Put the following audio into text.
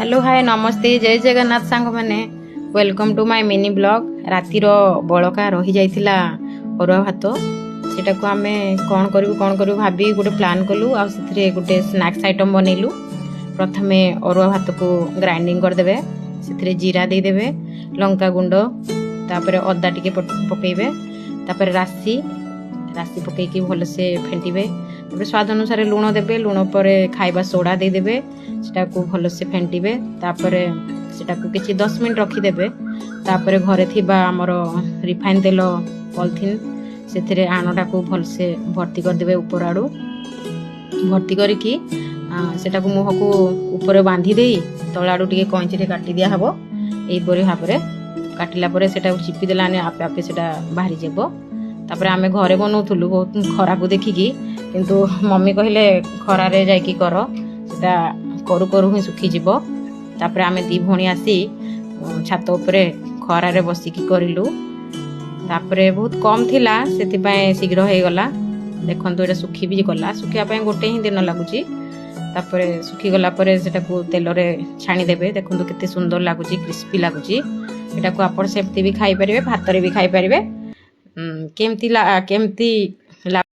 Hello hi नमस्ते जय जगन्नाथ सांग मैंने welcome to my mini blog. रातिर बड़का रही जाइथिला अरुआ भात सेटा को आमे कौन करू भाबी गोटे प्लान कलु आ सेथिरे गोटे स्नैक्स आइटम बनैलु। प्रथमे अरुआ भात को ग्राइंडिंग कर देबे, सेथिरे जीरा दे देबे, लंका गुंड, तापर अदा टिके पकेइबे, तापर राशि पकईकी भलसे फेंटिबे, तापर स्वाद अनुसार लुण देबे, लुण पर खाइबा सोडा दे देबे, सेटा को भलसे फेंटिबे, तापर सेटा को किछि 10 मिनिट रखी देबे। तापर घरे थिबा हमर रिफाइन तेल पॉलिथिन सेथिरे आनोटा को भलसे भर्ती कर देबे, ऊपर आडू भर्ती करिकी सेटा को मुह को ऊपर बांधी देई तळ आडू टिके कंची रे काटी दिया हबो। एई परि भाबरे काटिला परे सेटा चिपी देलाने आपे आपे सेटा बाहरी जेबो। तापर आमे घरे बनाउथुलु बहुत खरा को देखिकी, किंतु मम्मी कहले खरा रे जाइकी कर सेटा करू करू ही सुखी जीवो। तापर आमे दी भणी आसी छात उपरे खरा रे बसिकी करिलु। तापर बहुत कम थिला सेति पय शीघ्र हे गला। देखंतु एटा सुखी भी गला, सुखिया पय गोटे ही दिन लागुची। तापर सुखी गला परे सेटा को तेल रे छाणी देबे। देखंतु केते सुंदर लागुची, क्रिस्पी लागुची। एटा को आपण सेमती भी खाई परिबे, भात रे भी खाई परिबे। केमती